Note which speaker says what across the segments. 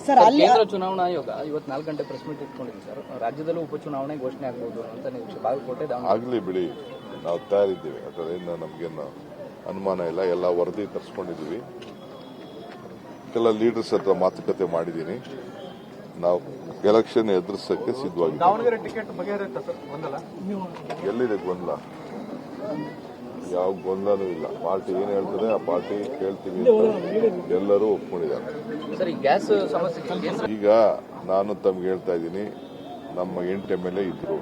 Speaker 1: Sir
Speaker 2: ಕೇಂದ್ರ ಚುನಾವಣಾ ಆಯೋಗ ಇವತ್ತು 4 ಗಂಟೆ ಪ್ರೆಸ್ ಮೀಟ್ ಇಟ್ಕೊಂಡಿದೆ ಸರ್. ರಾಜ್ಯದಲ್ಲೂ ಉಪಚುನಾವಣೆ ಘೋಷಣೆ ಆಗಬಹುದು ಅಂತ ನಿರೀಕ್ಷೆ. ಬಾಗಲಕೋಟೆ
Speaker 3: ಆಗಲಿ ಬಿಡಿ, ನಾವು ತಯಾರಿದ್ದೀವಿ. ಅದರಿಂದ ನಮಗೇನು ಅನುಮಾನ ಇಲ್ಲ. ಎಲ್ಲ ವರದಿ ತರಿಸ್ಕೊಂಡಿದ್ದೀವಿ. ಕೆಲ ಲೀಡರ್ಸ್ ಹತ್ರ ಮಾತುಕತೆ ಮಾಡಿದ್ದೀನಿ. ನಾವು ಎಲೆಕ್ಷನ್ ಎದುರಿಸಕ್ಕೆ ಸಿದ್ಧವಾಗಿದ್ದೀವಿ.
Speaker 4: ದಾವಣಗೆರೆ ಟಿಕೆಟ್ ಬಗೆಹರಿಯುತ್ತಾ ಸರ್? ಗೊಂದಲ
Speaker 3: ಎಲ್ಲಿದೆ ಗೊಂದಲ? ಯಾವ ಗೊಂದಲನೂ ಇಲ್ಲ. ಪಾರ್ಟಿ ಏನ್ ಹೇಳ್ತದೆ ಆ ಪಾರ್ಟಿ ಕೇಳ್ತೀವಿ ಅಂತ ಎಲ್ಲರೂ ಒಪ್ಕೊಂಡಿದ್ದಾರೆ.
Speaker 2: ಸರ್, ಈ ಗ್ಯಾಸ್ ಸಮಸ್ಯೆ
Speaker 3: ಈಗ ನಾನು ತಮ್ಗೆ ಹೇಳ್ತಾ ಇದ್ದೀನಿ, ನಮ್ಮ 8 MLA ಇದ್ರು,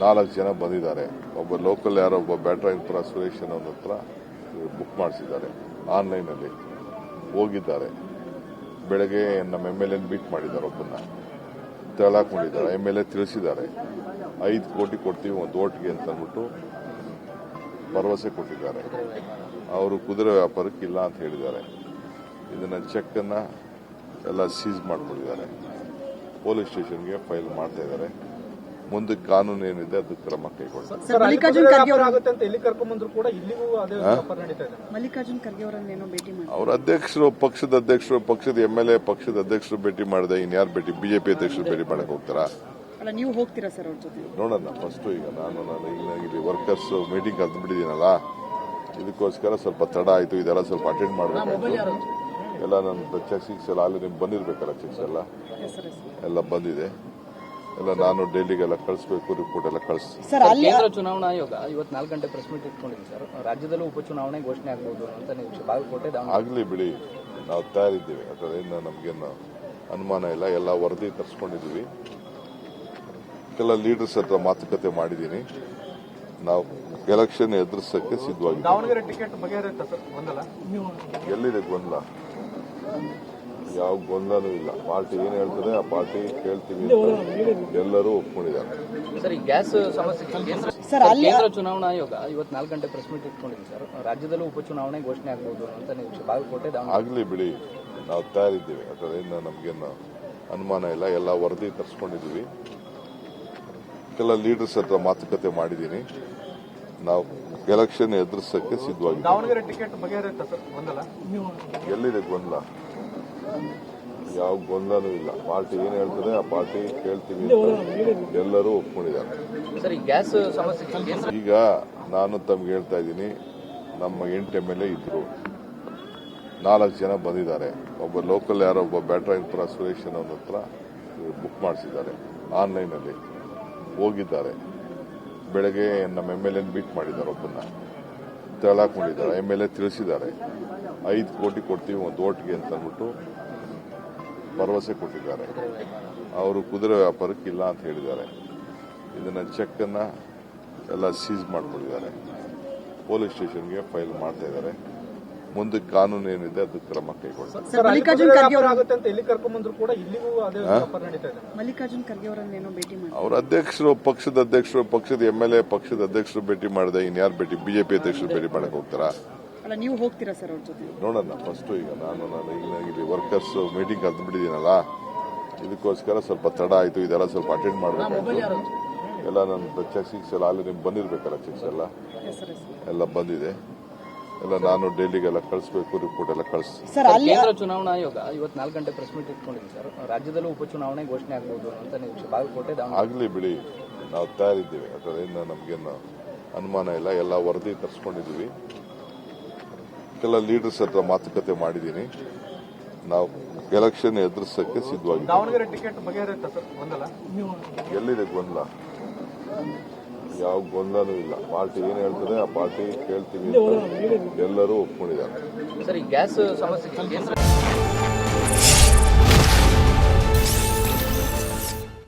Speaker 3: 4 ಜನ ಬಂದಿದ್ದಾರೆ. ಒಬ್ಬ ಲೋಕಲ್ ಯಾರೋ ಒಬ್ಬ ಬ್ಯಾಟ್ರಾಯನ್ಪುರ ಸುರೇಶ್ ಅನ್ನೋ ಹತ್ರ ಬುಕ್ ಮಾಡಿಸಿದ್ದಾರೆ. ಆನ್ಲೈನ್ ಅಲ್ಲಿ ಹೋಗಿದ್ದಾರೆ. ಬೆಳಗ್ಗೆ ನಮ್ಮ MLA ಮೀಟ್ ಮಾಡಿದ್ದಾರೆ. ಒಬ್ಬನ್ನ ತೆಳಾಕೊಂಡಿದ್ದಾರೆ. MLA ತಿಳಿಸಿದ್ದಾರೆ 5 ಕೋಟಿ ಕೊಡ್ತೀವಿ ಒಂದು ಓಟ್ಗೆ ಅಂತ ಅಂದ್ಬಿಟ್ಟು ಭರವಸೆ ಕೊಟ್ಟಿದ್ದಾರೆ. ಅವರು ಕುದುರೆ ವ್ಯಾಪಾರಕ್ಕೆ ಇಲ್ಲ ಅಂತ ಹೇಳಿದ್ದಾರೆ. ಇದನ್ನ ಚೆಕ್ ಅನ್ನ ಎಲ್ಲ ಸೀಸ್ ಮಾಡ್ಕೊಂಡಿದ್ದಾರೆ. ಪೊಲೀಸ್ ಸ್ಟೇಷನ್ಗೆ ಫೈಲ್ ಮಾಡ್ತಾ ಇದ್ದಾರೆ. ಮುಂದಕ್ಕೆ ಕಾನೂನು ಏನಿದೆ ಅದಕ್ಕೆ ಕ್ರಮ ಕೈಗೊಳ್ತಾರೆ.
Speaker 1: ಮಲ್ಲಿಕಾರ್ಜುನ್ ಖರ್ಗೆ
Speaker 4: ಆಗುತ್ತೆ ಅಂತ ಎಲ್ಲಿ ಕರ್ಕೊಂಡ್ಬಂದ್ರು ಕೂಡ ಇಲ್ಲಿಗೂ ಅದೇ ವ್ಯಾಪಾರ ನಡೀತಾ ಇದೆ.
Speaker 1: ಮಲ್ಲಿಕಾರ್ಜುನ್ ಖರ್ಗೆ ಅವರನ್ನೇನೋ ಭೇಟಿ ಮಾಡಿ
Speaker 3: ಅವ್ರ ಅಧ್ಯಕ್ಷರು, ಪಕ್ಷದ MLA ಪಕ್ಷದ ಅಧ್ಯಕ್ಷರು ಭೇಟಿ ಮಾಡಿದೆ. ಇನ್ಯಾರು ಭೇಟಿ? ಬಿಜೆಪಿ ಅಧ್ಯಕ್ಷರು ಭೇಟಿ ಮಾಡಕ್ ಹೋಗ್ತಾರಾ?
Speaker 1: ಅಲ್ಲ, ನೀವು ಹೋಗ್ತೀರಾ ಸರ್ ಅವ್ರ ಜೊತೆ?
Speaker 3: ನೋಡೋಣ. ಫಸ್ಟ್ ಈಗ ನಾನು ಇಲ್ಲಿ ವರ್ಕರ್ಸ್ ಮೀಟಿಂಗ್ ಕರೆದ್ಬಿಟ್ಟಿದ್ದೀನಲ್ಲ, ಇದಕ್ಕೋಸ್ಕರ ಸ್ವಲ್ಪ ತಡ ಆಯ್ತು. ಇದೆಲ್ಲ ಸ್ವಲ್ಪ ಅಟೆಂಡ್ ಮಾಡಬೇಕಾಯ್ತು. ಎಲ್ಲ ನನ್ನ ಚೆಕ್ಸ್ ಎಲ್ಲ ಅಲ್ಲಿ ನಿಮ್ಗೆ ಬಂದಿರ್ಬೇಕಲ್ಲ, ಚೆಕ್ಸ್ ಎಲ್ಲ ಬಂದಿದೆ. ಎಲ್ಲ ನಾನು ಡೆಲ್ಲಿಗೆಲ್ಲ ಕಳಿಸ್ಬೇಕು, ರಿಪೋರ್ಟ್ ಎಲ್ಲ ಕಳಿಸ್ತೀನಿ.
Speaker 2: ಕೇಂದ್ರ ಚುನಾವಣಾ ಆಯೋಗ ಇವತ್ತು 4 ಗಂಟೆ ಪ್ರೆಸ್ ಮೀಟ್ ಇಟ್ಕೊಂಡಿದೆ ಸರ್. ರಾಜ್ಯದಲ್ಲೂ ಉಪಚುನಾವಣೆ ಘೋಷಣೆ ಆಗಬಹುದು ಅಂತ ನಿರೀಕ್ಷೆ. ಬಾಗಲಕೋಟೆ
Speaker 3: ಆಗಲಿ ಬಿಡಿ, ನಾವು ತಯಾರಿದ್ದೀವಿ. ಅದರಿಂದ ನಮಗೇನು ಅನುಮಾನ ಇಲ್ಲ. ಎಲ್ಲ ವರದಿ ತರಿಸ್ಕೊಂಡಿದ್ದೀವಿ. ಕೆಲ ಲೀಡರ್ಸ್ ಹತ್ರ ಮಾತುಕತೆ ಮಾಡಿದ್ದೀನಿ. ನಾವು ಎಲೆಕ್ಷನ್ ಎದುರಿಸಕ್ಕೆ ಸಿದ್ಧವಾಗಿದ್ದೀವಿ.
Speaker 4: ದಾವಣಗೆರೆ ಟಿಕೆಟ್ ಬಗೆಹರಿಯುತ್ತಾ ಸರ್? ಗೊಂದಲ
Speaker 3: ಎಲ್ಲಿದೆ ಗೊಂದಲ? ಯಾವ ಗೊಂದಲನೂ ಇಲ್ಲ. ಪಾರ್ಟಿ ಏನ್ ಹೇಳ್ತದೆ ಆ ಪಾರ್ಟಿ ಕೇಳ್ತೀವಿ ಅಂತ ಎಲ್ಲರೂ ಒಪ್ಕೊಂಡಿದ್ದಾರೆ.
Speaker 2: ಸರ್, ಈ ಗ್ಯಾಸ್ ಸಮಸ್ಯೆ ಕೇಂದ್ರ ಚುನಾವಣಾ ಆಯೋಗ ಇವತ್ತು 4 ಗಂಟೆ ಪ್ರೆಸ್ ಮೀಟ್ ಇಟ್ಕೊಂಡಿದೆ ಸರ್. ರಾಜ್ಯದಲ್ಲೂ ಉಪಚುನಾವಣೆ ಘೋಷಣೆ ಆಗಬಹುದು ಅಂತ ನಿರೀಕ್ಷೆ. ಬಾಗಲಕೋಟೆ
Speaker 3: ಆಗಲಿ ಬಿಡಿ, ನಾವು ತಯಾರಿದ್ದೀವಿ. ಅದರಿಂದ ನಮಗೇನು ಅನುಮಾನ ಇಲ್ಲ. ಎಲ್ಲ ವರದಿ ತರಿಸ್ಕೊಂಡಿದ್ದೀವಿ. ಕೆಲ ಲೀಡರ್ಸ್ ಹತ್ರ ಮಾತುಕತೆ ಮಾಡಿದ್ದೀನಿ. ನಾವು ಎಲೆಕ್ಷನ್ ಎದುರಿಸಕ್ಕೆ ಸಿದ್ಧವಾಗಿದ್ದೀವಿ.
Speaker 4: ದಾವಣಗೆರೆ ಟಿಕೆಟ್ ಬಗೆಹರಿಯುತ್ತಾ ಸರ್? ಗೊಂದಲ
Speaker 3: ಎಲ್ಲಿದೆ ಗೊಂದಲ? ಯಾವ ಗೊಂದಲನೂ ಇಲ್ಲ. ಪಾರ್ಟಿ ಏನ್ ಹೇಳ್ತದೆ ಆ ಪಾರ್ಟಿ ಕೇಳ್ತೀವಿ ಅಂತ ಎಲ್ಲರೂ ಒಪ್ಕೊಂಡಿದ್ದಾರೆ.
Speaker 2: ಸರ್, ಈ ಗ್ಯಾಸ್ ಸಮಸ್ಯೆ
Speaker 3: ಈಗ ನಾನು ತಮ್ಗೆ ಹೇಳ್ತಾ ಇದ್ದೀನಿ, ನಮ್ಮ 8 MLA ಇದ್ರು, 4 ಜನ ಬಂದಿದ್ದಾರೆ. ಒಬ್ಬ ಲೋಕಲ್ ಯಾರೋ ಒಬ್ಬ ಬ್ಯಾಟ್ರಾಯನ್ಪುರ ಸುರೇಶ್ ಅನ್ನೋ ಹತ್ರ ಬುಕ್ ಮಾಡಿಸಿದ್ದಾರೆ. ಆನ್ಲೈನ್ ಅಲ್ಲಿ ಹೋಗಿದ್ದಾರೆ. ಬೆಳಗ್ಗೆ ನಮ್ಮ MLA ಮೀಟ್ ಮಾಡಿದ್ದಾರೆ. ಒಬ್ಬನ್ನ ತೆಳಾಕೊಂಡಿದ್ದಾರೆ. MLA ತಿಳಿಸಿದ್ದಾರೆ 5 ಕೋಟಿ ಕೊಡ್ತೀವಿ ಒಂದು ಓಟ್ಗೆ ಅಂತ ಅಂದ್ಬಿಟ್ಟು ಭರವಸೆ ಕೊಟ್ಟಿದ್ದಾರೆ. ಅವರು ಕುದುರೆ ವ್ಯಾಪಾರಕ್ಕೆ ಇಲ್ಲ ಅಂತ ಹೇಳಿದ್ದಾರೆ. ಇದನ್ನ ಚೆಕ್ ಅನ್ನ ಎಲ್ಲ ಸೀಸ್ ಮಾಡ್ಕೊಂಡಿದ್ದಾರೆ. ಪೊಲೀಸ್ ಸ್ಟೇಷನ್ಗೆ ಫೈಲ್ ಮಾಡ್ತಾ ಇದ್ದಾರೆ. ಮುಂದಕ್ಕೆ ಕಾನೂನು ಏನಿದೆ ಅದಕ್ಕೆ ಕ್ರಮ ಕೈಗೊಳ್ತಾರೆ.
Speaker 1: ಮಲ್ಲಿಕಾರ್ಜುನ್ ಖರ್ಗೆ
Speaker 4: ಆಗುತ್ತೆ ಅಂತ ಎಲ್ಲಿ ಕರ್ಕೊಂಡ್ಬಂದ್ರು ಕೂಡ ಇಲ್ಲಿಗೂ ಅದೇ ವ್ಯಾಪಾರ ನಡೀತಾ ಇದೆ.
Speaker 1: ಮಲ್ಲಿಕಾರ್ಜುನ್ ಖರ್ಗೆ ಅವರನ್ನೇನೋ ಭೇಟಿ ಮಾಡಿ
Speaker 3: ಅವ್ರ ಅಧ್ಯಕ್ಷರು, ಪಕ್ಷದ MLA ಪಕ್ಷದ ಅಧ್ಯಕ್ಷರು ಭೇಟಿ ಮಾಡಿದೆ. ಇನ್ಯಾರು ಭೇಟಿ? ಬಿಜೆಪಿ ಅಧ್ಯಕ್ಷರು ಭೇಟಿ ಮಾಡಕ್ ಹೋಗ್ತಾರಾ?
Speaker 1: ಅಲ್ಲ, ನೀವು ಹೋಗ್ತೀರಾ ಸರ್ ಅವ್ರ ಜೊತೆ?
Speaker 3: ನೋಡೋಣ. ಫಸ್ಟ್ ಈಗ ನಾನು ಇಲ್ಲಿ ವರ್ಕರ್ಸ್ ಮೀಟಿಂಗ್ ಕರೆದ್ಬಿಟ್ಟಿದ್ದೀನಲ್ಲ, ಇದಕ್ಕೋಸ್ಕರ ಸ್ವಲ್ಪ ತಡ ಆಯ್ತು. ಇದೆಲ್ಲ ಸ್ವಲ್ಪ ಅಟೆಂಡ್ ಮಾಡಬೇಕಾಯ್ತು. ಎಲ್ಲ ನನ್ನ ಚೆಕ್ಸ್ ಎಲ್ಲ ಅಲ್ಲಿ ನಿಮ್ಗೆ ಬಂದಿರ್ಬೇಕಲ್ಲ, ಚೆಕ್ಸ್ ಎಲ್ಲ ಬಂದಿದೆ. ಎಲ್ಲ ನಾನು ಡೆಲ್ಲಿಗೆಲ್ಲ ಕಳಿಸ್ಬೇಕು, ರಿಪೋರ್ಟ್ ಎಲ್ಲ ಕಳಿಸ್ತೀನಿ.
Speaker 2: ಕೇಂದ್ರ ಚುನಾವಣಾ ಆಯೋಗ ಇವತ್ತು 4 ಗಂಟೆ ಪ್ರೆಸ್ ಮೀಟ್ ಇಟ್ಕೊಂಡಿದೆ ಸರ್. ರಾಜ್ಯದಲ್ಲೂ ಉಪಚುನಾವಣೆ ಘೋಷಣೆ ಆಗಬಹುದು ಅಂತ ನಿರೀಕ್ಷೆ. ಬಾಗಲಕೋಟೆ
Speaker 3: ಆಗಲಿ ಬಿಡಿ, ನಾವು ತಯಾರಿದ್ದೀವಿ. ಅದರಿಂದ ನಮಗೇನು ಅನುಮಾನ ಇಲ್ಲ. ಎಲ್ಲ ವರದಿ ತರಿಸ್ಕೊಂಡಿದ್ದೀವಿ. ಕೆಲ ಲೀಡರ್ಸ್ ಹತ್ರ ಮಾತುಕತೆ ಮಾಡಿದ್ದೀನಿ. ನಾವು ಎಲೆಕ್ಷನ್ ಎದುರಿಸಕ್ಕೆ ಸಿದ್ಧವಾಗಿದ್ದೀವಿ.
Speaker 4: ದಾವಣಗೆರೆ ಟಿಕೆಟ್ ಬಗೆಹರಿಯುತ್ತಾ ಸರ್? ಗೊಂದಲ
Speaker 3: ಎಲ್ಲಿದೆ ಗೊಂದಲ? ಯಾವ ಗೊಂದಲನೂ ಇಲ್ಲ. ಪಾರ್ಟಿ ಏನ್ ಹೇಳ್ತದೆ ಆ ಪಾರ್ಟಿ ಕೇಳ್ತೀವಿ ಅಂತ ಎಲ್ಲರೂ ಒಪ್ಕೊಂಡಿದ್ದಾರೆ.
Speaker 2: ಸರ್, ಈ ಗ್ಯಾಸ್ ಸಮಸ್ಯೆ